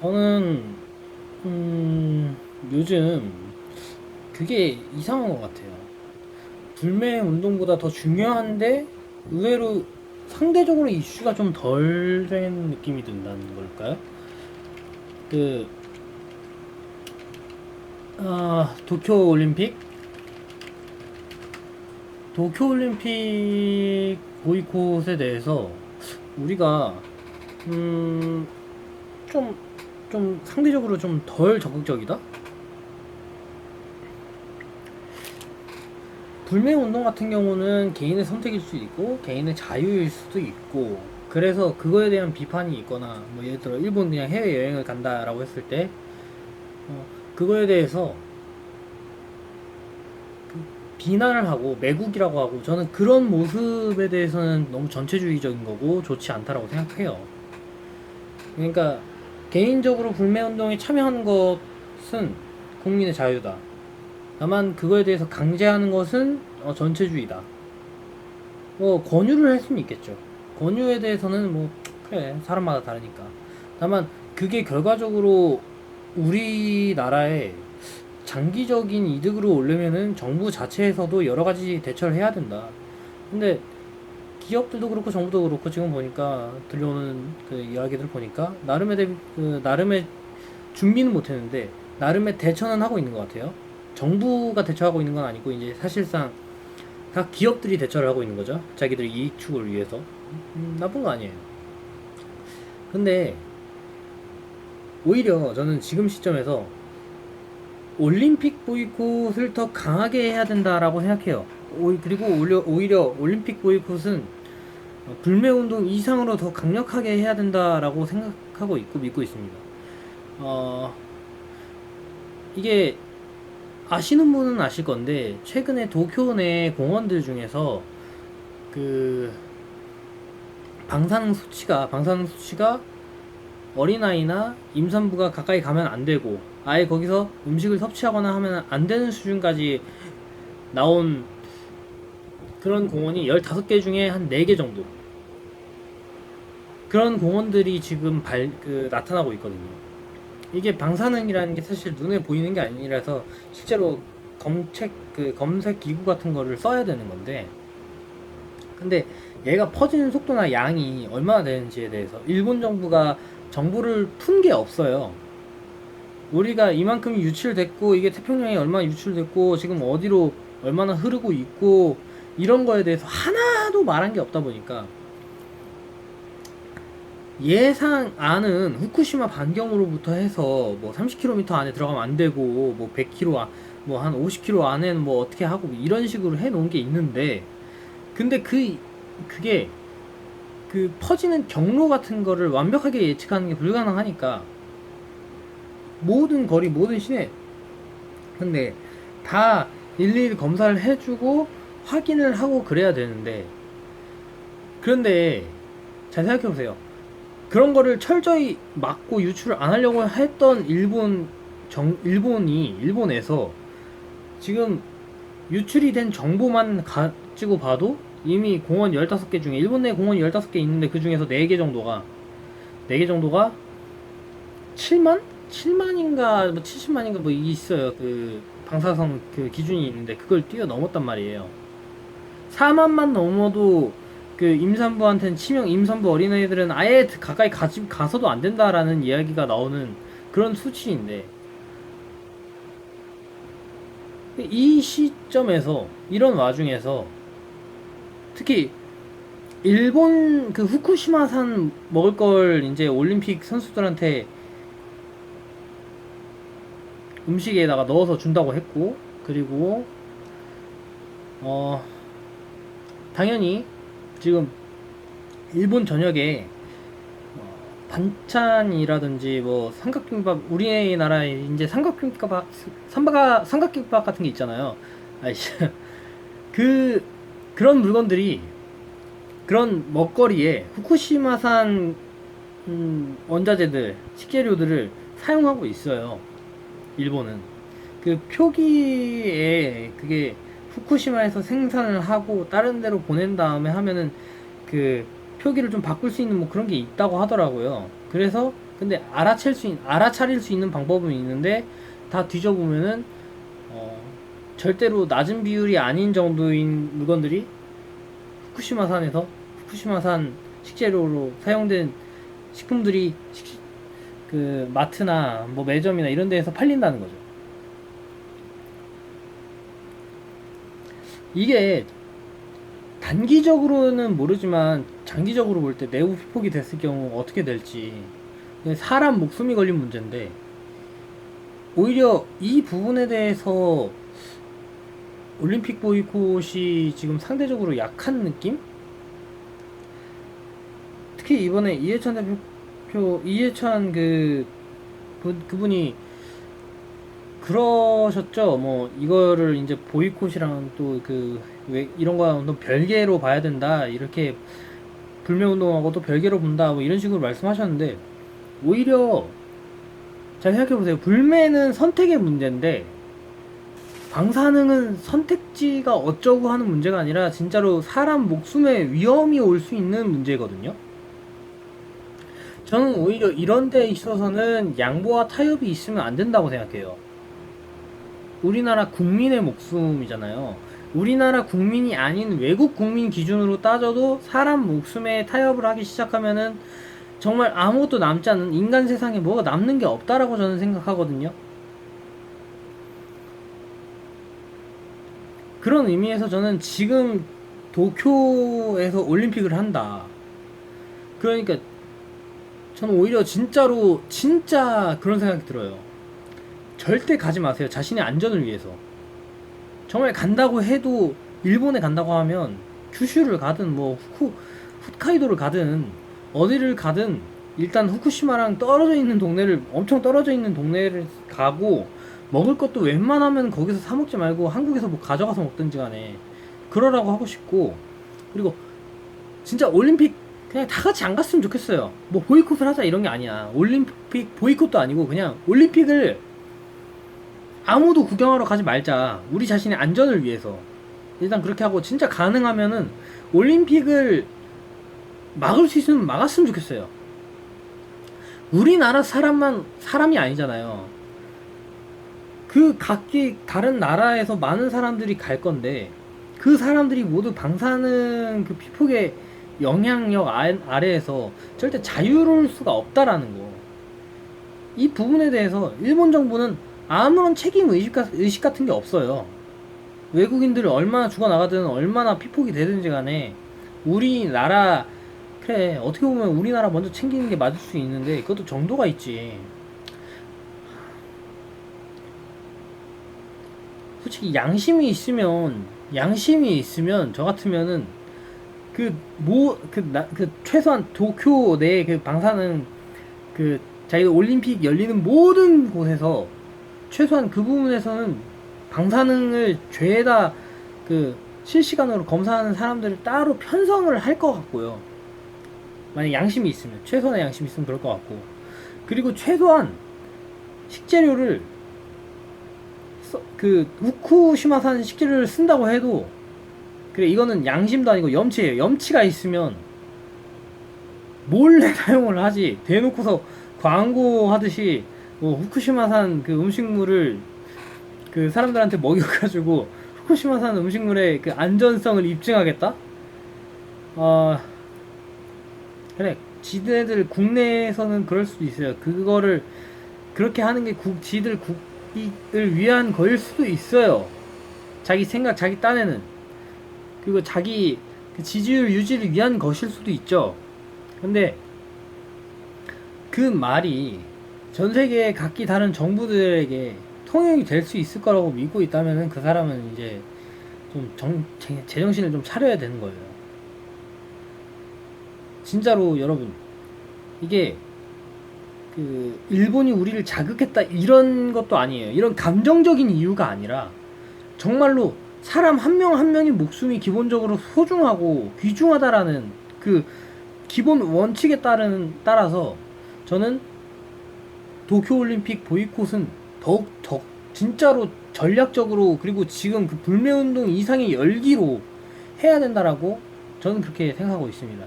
저는 요즘 그게 이상한 것 같아요. 불매 운동보다 더 중요한데 의외로 상대적으로 이슈가 좀 덜 된 느낌이 든다는 걸까요? 그 도쿄 올림픽 보이콧에 대해서 우리가 음, 좀, 좀 상대적으로 좀 덜 적극적이다? 불매 운동 같은 경우는 개인의 선택일 수 있고 개인의 자유일 수도 있고, 그래서 그거에 대한 비판이 있거나 뭐 예를 들어 일본 그냥 해외 여행을 간다라고 했을 때 그거에 대해서 비난을 하고 매국이라고 하고, 저는 그런 모습에 대해서는 너무 전체주의적인 거고 좋지 않다라고 생각해요. 그러니까 개인적으로 불매 운동에 참여하는 것은 국민의 자유다. 다만 그거에 대해서 강제하는 것은 전체주의다. 뭐 권유를 할 수는 있겠죠. 권유에 대해서는 뭐 그래, 사람마다 다르니까. 다만 그게 결과적으로 우리나라에 장기적인 이득으로 오려면은 정부 자체에서도 여러 가지 대처를 해야 된다. 근데 기업들도 그렇고 정부도 그렇고 지금 보니까 들려오는 그 이야기들 보니까 나름의 준비는 못했는데 나름의 대처는 하고 있는 것 같아요. 정부가 대처하고 있는 건 아니고 이제 사실상 다 기업들이 대처를 하고 있는 거죠. 자기들 이익 추구를 위해서. 나쁜 거 아니에요. 근데 오히려 저는 지금 시점에서 올림픽 보이콧을 더 강하게 해야 된다라고 생각해요. 그리고 오히려 올림픽 보이콧은 불매운동 이상으로 더 강력하게 해야 된다라고 생각하고 있고 믿고 있습니다. 어, 이게 아시는 분은 아실 건데 최근에 도쿄 내 공원들 중에서 그 방사능 수치가 어린아이나 임산부가 가까이 가면 안 되고 아예 거기서 음식을 섭취하거나 하면 안 되는 수준까지 나온 그런 공원이 15개 중에 한 4개 정도, 그런 공원들이 지금 나타나고 있거든요. 이게 방사능이라는 게 사실 눈에 보이는 게 아니라서 실제로 검색 기구 같은 거를 써야 되는 건데, 근데 얘가 퍼지는 속도나 양이 얼마나 되는지에 대해서 일본 정부가 정보를 푼 게 없어요. 우리가 이만큼이 유출됐고 이게 태평양에 얼마나 유출됐고 지금 어디로 얼마나 흐르고 있고 이런 거에 대해서 하나도 말한 게 없다 보니까 예상안은 후쿠시마 반경으로부터 해서 뭐 30km 안에 들어가면 안 되고 뭐 100km 뭐 한 50km 안에는 뭐 어떻게 하고 이런 식으로 해 놓은 게 있는데, 근데 그게 그 퍼지는 경로 같은 거를 완벽하게 예측하는 게 불가능하니까 모든 거리 모든 시내 근데 다 일일이 검사를 해주고 확인을 하고 그래야 되는데, 그런데 잘 생각해보세요. 그런 거를 철저히 막고 유출을 안 하려고 했던 일본에서 지금 유출이 된 정보만 가지고 봐도 이미 공원 15개 중에 일본 내 공원이 15개 있는데 그 중에서 4개 정도가 7만? 7만인가 뭐 70만인가 뭐 이게 있어요. 그 방사성 그 기준이 있는데 그걸 뛰어넘었단 말이에요. 4만만 넘어도 그 임산부한테는 임산부 어린아이들은 아예 가까이 가서도 안 된다라는 이야기가 나오는 그런 수치인데, 이 시점에서 이런 와중에서 특히 일본 그 후쿠시마산 먹을 걸 이제 올림픽 선수들한테 음식에다가 넣어서 준다고 했고, 그리고 어 당연히 지금 일본 전역에 반찬이라든지 뭐 삼각김밥, 우리나라에 이제 삼각김밥 같은 게 있잖아요. 아이씨. 그 그런 물건들이, 그런 먹거리에 후쿠시마산 원자재들, 식재료들을 사용하고 있어요. 일본은 그 표기에 그게 후쿠시마에서 생산을 하고 다른 데로 보낸 다음에 하면은 그 표기를 좀 바꿀 수 있는 뭐 그런 게 있다고 하더라고요. 그래서 근데 알아차릴 수 있는 방법은 있는데 다 뒤져보면은 절대로 낮은 비율이 아닌 정도인 물건들이 후쿠시마산 식재료로 사용된 식품들이 그 마트나 뭐 매점이나 이런 데에서 팔린다는 거죠. 이게 단기적으로는 모르지만 장기적으로 볼 때 내부 피폭이 됐을 경우 어떻게 될지, 사람 목숨이 걸린 문제인데 오히려 이 부분에 대해서 올림픽 보이콧이 지금 상대적으로 약한 느낌? 특히 이번에 이해찬 그분이 그러셨죠. 뭐 이거를 이제 보이콧이랑 또 왜 이런 거랑 별개로 봐야 된다, 이렇게 불매운동하고도 별개로 본다, 뭐 이런 식으로 말씀하셨는데, 오히려 잘 생각해보세요. 불매는 선택의 문제인데 방사능은 선택지가 어쩌고 하는 문제가 아니라 진짜로 사람 목숨에 위험이 올 수 있는 문제거든요. 저는 오히려 이런 데 있어서는 양보와 타협이 있으면 안 된다고 생각해요. 우리나라 국민의 목숨이잖아요. 우리나라 국민이 아닌 외국 국민 기준으로 따져도 사람 목숨에 타협을 하기 시작하면은 정말 아무것도 남지 않는, 인간 세상에 뭐가 남는 게 없다라고 저는 생각하거든요. 그런 의미에서 저는 지금 도쿄에서 올림픽을 한다, 그러니까 저는 오히려 진짜 그런 생각이 들어요. 절대 가지 마세요. 자신의 안전을 위해서. 정말 간다고 해도, 일본에 간다고 하면 큐슈를 가든 뭐 홋카이도를 가든 어디를 가든 일단 후쿠시마랑 엄청 떨어져 있는 동네를 가고, 먹을 것도 웬만하면 거기서 사 먹지 말고 한국에서 뭐 가져가서 먹든지 간에 그러라고 하고 싶고, 그리고 진짜 올림픽 그냥 다 같이 안 갔으면 좋겠어요. 뭐 보이콧을 하자 이런 게 아니야. 올림픽 보이콧도 아니고 그냥 올림픽을 아무도 구경하러 가지 말자. 우리 자신의 안전을 위해서 일단 그렇게 하고, 진짜 가능하면은 올림픽을 막을 수 있으면 막았으면 좋겠어요. 우리나라 사람이 아니잖아요. 그 각기 다른 나라에서 많은 사람들이 갈 건데, 그 사람들이 모두 방사능 그 피폭의 영향력 아래에서 절대 자유로울 수가 없다라는 거. 이 부분에 대해서 일본 정부는 아무런 책임 의식 같은 게 없어요. 외국인들을 얼마나 죽어나가든 얼마나 피폭이 되든지 간에 우리나라, 그래 어떻게 보면 우리나라 먼저 챙기는 게 맞을 수 있는데 그것도 정도가 있지. 솔직히 양심이 있으면 저 같으면은 최소한 도쿄 내 그 방사능 자기가 올림픽 열리는 모든 곳에서 최소한 그 부분에서는 방사능을 죄다 실시간으로 검사하는 사람들을 따로 편성을 할 것 같고요. 만약 양심이 있으면, 최소한의 양심이 있으면 그럴 것 같고, 그리고 최소한 식재료를 후쿠시마산 식재료를 쓴다고 해도, 그래 이거는 양심도 아니고 염치예요. 염치가 있으면 몰래 사용을 하지, 대놓고서 광고하듯이 뭐 후쿠시마산 음식물을 사람들한테 먹여가지고 후쿠시마산 음식물의 안전성을 입증하겠다? 그래 지네들 국내에서는 그럴 수도 있어요. 그거를 그렇게 하는 게 지들 국익을 위한 거일 수도 있어요. 자기 생각, 자기 딴에는. 그리고 자기 지지율 유지를 위한 것일 수도 있죠. 근데 그 말이 전 세계 각기 다른 정부들에게 통용이 될 수 있을 거라고 믿고 있다면 그 사람은 이제 좀 제정신을 좀 차려야 되는 거예요. 진짜로 여러분, 이게 일본이 우리를 자극했다 이런 것도 아니에요. 이런 감정적인 이유가 아니라 정말로 사람 한 명 한 명의 목숨이 기본적으로 소중하고 귀중하다라는 기본 원칙에 따라서 저는 도쿄올림픽 보이콧은 더욱 진짜로 전략적으로, 그리고 지금 불매운동 이상의 열기로 해야 된다라고 저는 그렇게 생각하고 있습니다.